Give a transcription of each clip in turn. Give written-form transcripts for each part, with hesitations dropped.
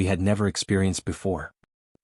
we had never experienced before.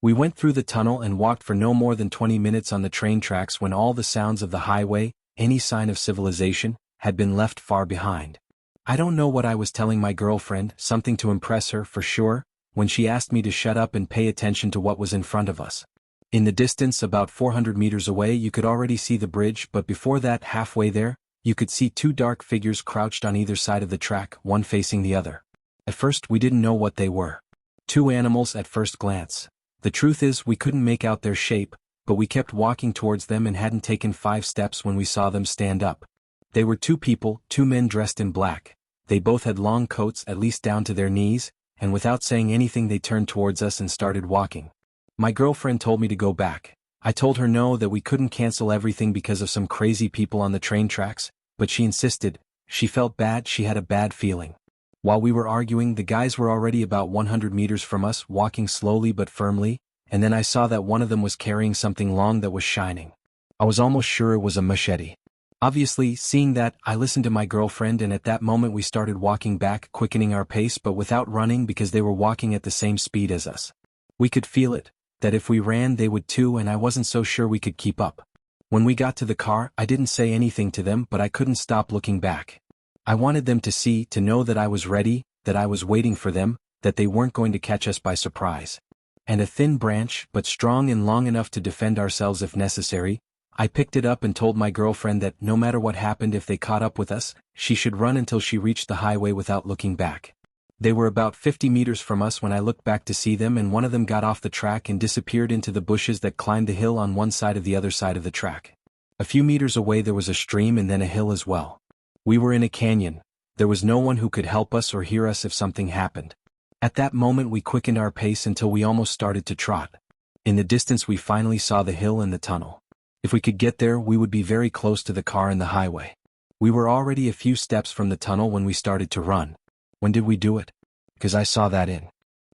We went through the tunnel and walked for no more than 20 minutes on the train tracks when all the sounds of the highway, any sign of civilization, had been left far behind. I don't know what I was telling my girlfriend, something to impress her for sure, when she asked me to shut up and pay attention to what was in front of us. In the distance about 400 meters away you could already see the bridge, but before that, halfway there, you could see two dark figures crouched on either side of the track, one facing the other. At first we didn't know what they were. Two animals at first glance. The truth is we couldn't make out their shape, but we kept walking towards them and hadn't taken 5 steps when we saw them stand up. They were two people, two men dressed in black. They both had long coats at least down to their knees, and without saying anything they turned towards us and started walking. My girlfriend told me to go back. I told her no, that we couldn't cancel everything because of some crazy people on the train tracks, but she insisted. She felt bad, she had a bad feeling. While we were arguing, the guys were already about 100 meters from us, walking slowly but firmly, and then I saw that one of them was carrying something long that was shining. I was almost sure it was a machete. Obviously, seeing that, I listened to my girlfriend, and at that moment we started walking back, quickening our pace but without running because they were walking at the same speed as us. We could feel it, that if we ran they would too, and I wasn't so sure we could keep up. When we got to the car, I didn't say anything to them, but I couldn't stop looking back. I wanted them to see, to know that I was ready, that I was waiting for them, that they weren't going to catch us by surprise. And a thin branch, but strong and long enough to defend ourselves if necessary, I picked it up and told my girlfriend that no matter what happened, if they caught up with us, she should run until she reached the highway without looking back. They were about 50 meters from us when I looked back to see them, and one of them got off the track and disappeared into the bushes that climbed the hill on one side of the other side of the track. A few meters away there was a stream and then a hill as well. We were in a canyon. There was no one who could help us or hear us if something happened. At that moment we quickened our pace until we almost started to trot. In the distance we finally saw the hill and the tunnel. If we could get there, we would be very close to the car and the highway. We were already a few steps from the tunnel when we started to run. When did we do it? Because I saw that in.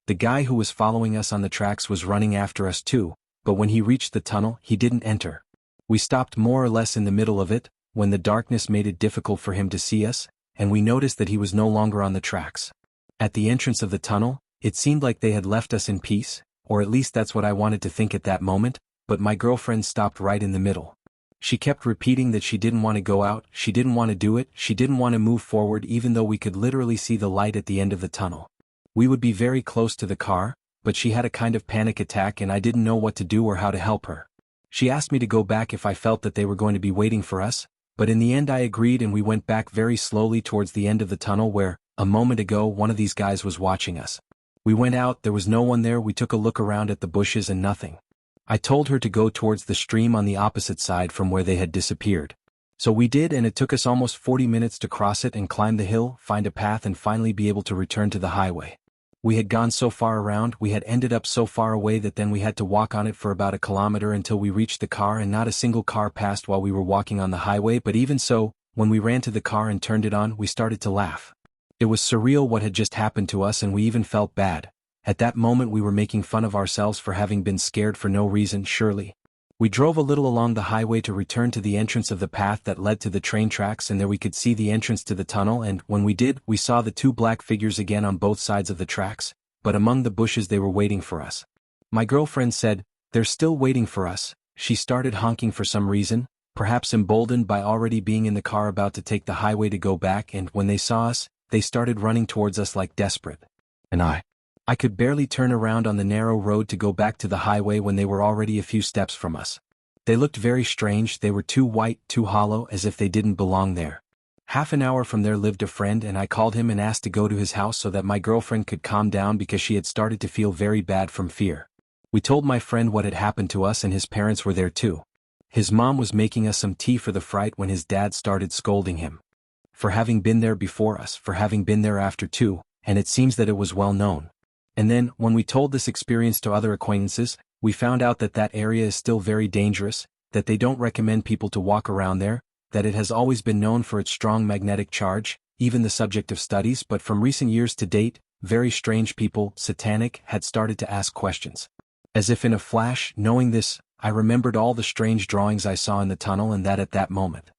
The guy who was following us on the tracks was running after us too, but when he reached the tunnel, he didn't enter. We stopped more or less in the middle of it, when the darkness made it difficult for him to see us, and we noticed that he was no longer on the tracks. At the entrance of the tunnel, it seemed like they had left us in peace, or at least that's what I wanted to think at that moment, but my girlfriend stopped right in the middle. She kept repeating that she didn't want to go out, she didn't want to do it, she didn't want to move forward even though we could literally see the light at the end of the tunnel. We would be very close to the car, but she had a kind of panic attack and I didn't know what to do or how to help her. She asked me to go back if I felt that they were going to be waiting for us, but in the end I agreed and we went back very slowly towards the end of the tunnel where, a moment ago, one of these guys was watching us. We went out, there was no one there, we took a look around at the bushes and nothing. I told her to go towards the stream on the opposite side from where they had disappeared. So we did, and it took us almost 40 minutes to cross it and climb the hill, find a path and finally be able to return to the highway. We had gone so far around, we had ended up so far away that then we had to walk on it for about a kilometer until we reached the car, and not a single car passed while we were walking on the highway, but even so, when we ran to the car and turned it on, we started to laugh. It was surreal what had just happened to us, and we even felt bad. At that moment we were making fun of ourselves for having been scared for no reason, surely. We drove a little along the highway to return to the entrance of the path that led to the train tracks, and there we could see the entrance to the tunnel, and when we did, we saw the two black figures again on both sides of the tracks, but among the bushes they were waiting for us. My girlfriend said, "They're still waiting for us." She started honking for some reason, perhaps emboldened by already being in the car about to take the highway to go back, and when they saw us, they started running towards us like desperate. And I could barely turn around on the narrow road to go back to the highway when they were already a few steps from us. They looked very strange, they were too white, too hollow, as if they didn't belong there. Half an hour from there lived a friend, and I called him and asked to go to his house so that my girlfriend could calm down because she had started to feel very bad from fear. We told my friend what had happened to us, and his parents were there too. His mom was making us some tea for the fright when his dad started scolding him. For having been there before us, for having been there after too, and it seems that it was well known. And then, when we told this experience to other acquaintances, we found out that that area is still very dangerous, that they don't recommend people to walk around there, that it has always been known for its strong magnetic charge, even the subject of studies, but from recent years to date, very strange people, satanic, had started to ask questions. As if in a flash, knowing this, I remembered all the strange drawings I saw in the tunnel, and that at that moment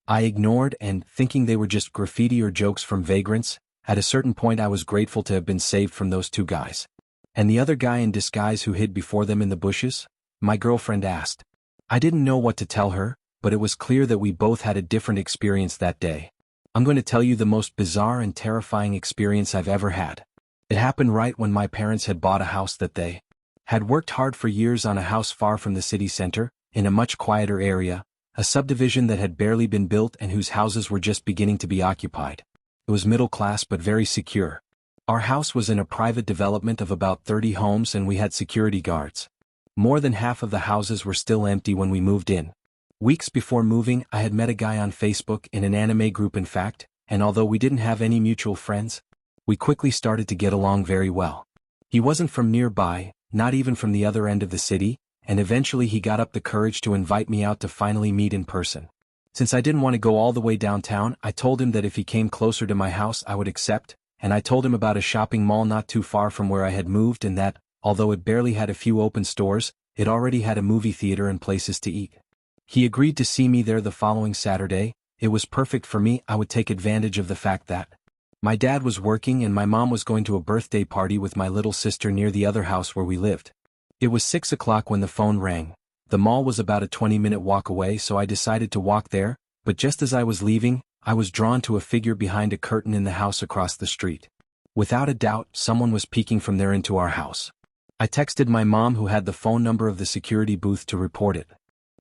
I ignored, and, thinking they were just graffiti or jokes from vagrants, at a certain point I was grateful to have been saved from those two guys. And the other guy in disguise who hid before them in the bushes? My girlfriend asked. I didn't know what to tell her, but it was clear that we both had a different experience that day. I'm going to tell you the most bizarre and terrifying experience I've ever had. It happened right when my parents had bought a house that they had worked hard for years on, a house far from the city center, in a much quieter area, a subdivision that had barely been built and whose houses were just beginning to be occupied. It was middle class but very secure. Our house was in a private development of about 30 homes and we had security guards. More than half of the houses were still empty when we moved in. Weeks before moving, I had met a guy on Facebook in an anime group, in fact, and although we didn't have any mutual friends, we quickly started to get along very well. He wasn't from nearby, not even from the other end of the city, and eventually he got up the courage to invite me out to finally meet in person. Since I didn't want to go all the way downtown, I told him that if he came closer to my house I would accept, and I told him about a shopping mall not too far from where I had moved and that, although it barely had a few open stores, it already had a movie theater and places to eat. He agreed to see me there the following Saturday. It was perfect for me. I would take advantage of the fact that my dad was working and my mom was going to a birthday party with my little sister near the other house where we lived. It was 6 o'clock when the phone rang. The mall was about a 20-minute walk away, so I decided to walk there, but just as I was leaving, I was drawn to a figure behind a curtain in the house across the street. Without a doubt, someone was peeking from there into our house. I texted my mom, who had the phone number of the security booth, to report it.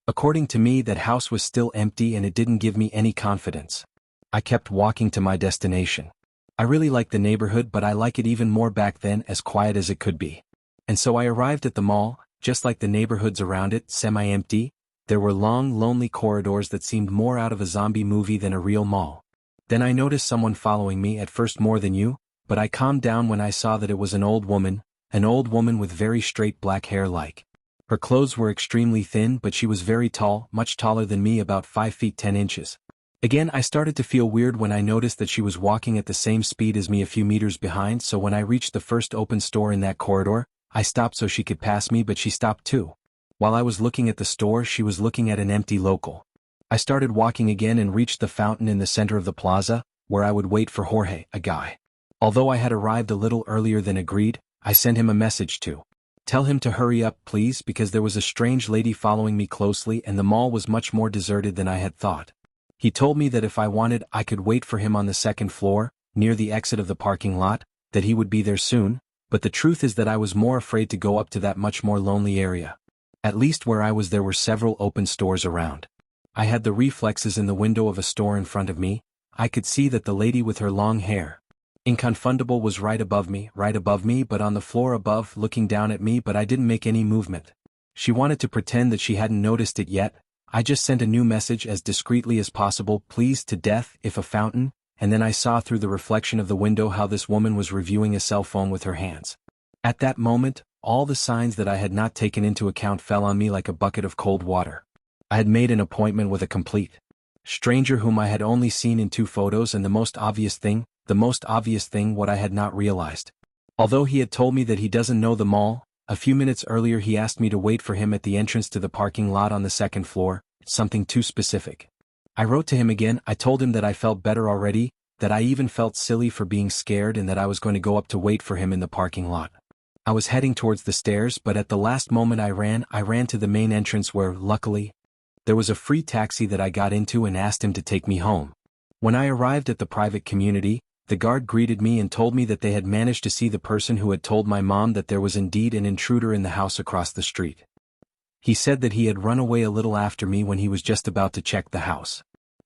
According to me, that house was still empty and it didn't give me any confidence. I kept walking to my destination. I really like the neighborhood, but I like it even more back then, as quiet as it could be. And so I arrived at the mall, just like the neighborhoods around it, semi-empty. There were long, lonely corridors that seemed more out of a zombie movie than a real mall. Then I noticed someone following me, at first more than you, but I calmed down when I saw that it was an old woman with very straight black hair. Her clothes were extremely thin, but she was very tall, much taller than me, about 5 feet 10 inches. Again, I started to feel weird when I noticed that she was walking at the same speed as me a few meters behind, so when I reached the first open store in that corridor, I stopped so she could pass me, but she stopped too. While I was looking at the store, she was looking at an empty local. I started walking again and reached the fountain in the center of the plaza, where I would wait for Jorge, a guy. Although I had arrived a little earlier than agreed, I sent him a message to tell him to hurry up, please, because there was a strange lady following me closely and the mall was much more deserted than I had thought. He told me that if I wanted, I could wait for him on the second floor, near the exit of the parking lot, that he would be there soon, but the truth is that I was more afraid to go up to that much more lonely area. At least where I was, there were several open stores around. I had the reflexes in the window of a store in front of me. I could see that the lady with her long hair, inconfundable, was right above me, but on the floor above, looking down at me, but I didn't make any movement. She wanted to pretend that she hadn't noticed it yet. I just sent a new message as discreetly as possible, please, to death, if a fountain, and then I saw through the reflection of the window how this woman was reviewing a cell phone with her hands. At that moment, all the signs that I had not taken into account fell on me like a bucket of cold water. I had made an appointment with a complete stranger whom I had only seen in 2 photos, and the most obvious thing, what I had not realized. Although he had told me that he doesn't know the mall, a few minutes earlier he asked me to wait for him at the entrance to the parking lot on the second floor, something too specific. I wrote to him again. I told him that I felt better already, that I even felt silly for being scared, and that I was going to go up to wait for him in the parking lot. I was heading towards the stairs, but at the last moment I ran to the main entrance where, luckily, there was a free taxi that I got into and asked him to take me home. When I arrived at the private community, the guard greeted me and told me that they had managed to see the person who had told my mom that there was indeed an intruder in the house across the street. He said that he had run away a little after me when he was just about to check the house.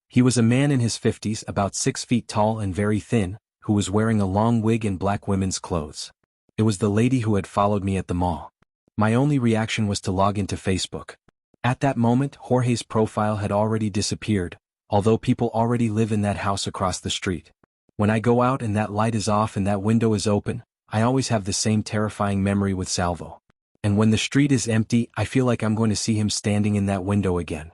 He was a man in his 50s, about 6 feet tall and very thin, who was wearing a long wig and black women's clothes. It was the lady who had followed me at the mall. My only reaction was to log into Facebook. At that moment, Jorge's profile had already disappeared, although people already live in that house across the street. When I go out and that light is off and that window is open, I always have the same terrifying memory with Salvo. And when the street is empty, I feel like I'm going to see him standing in that window again.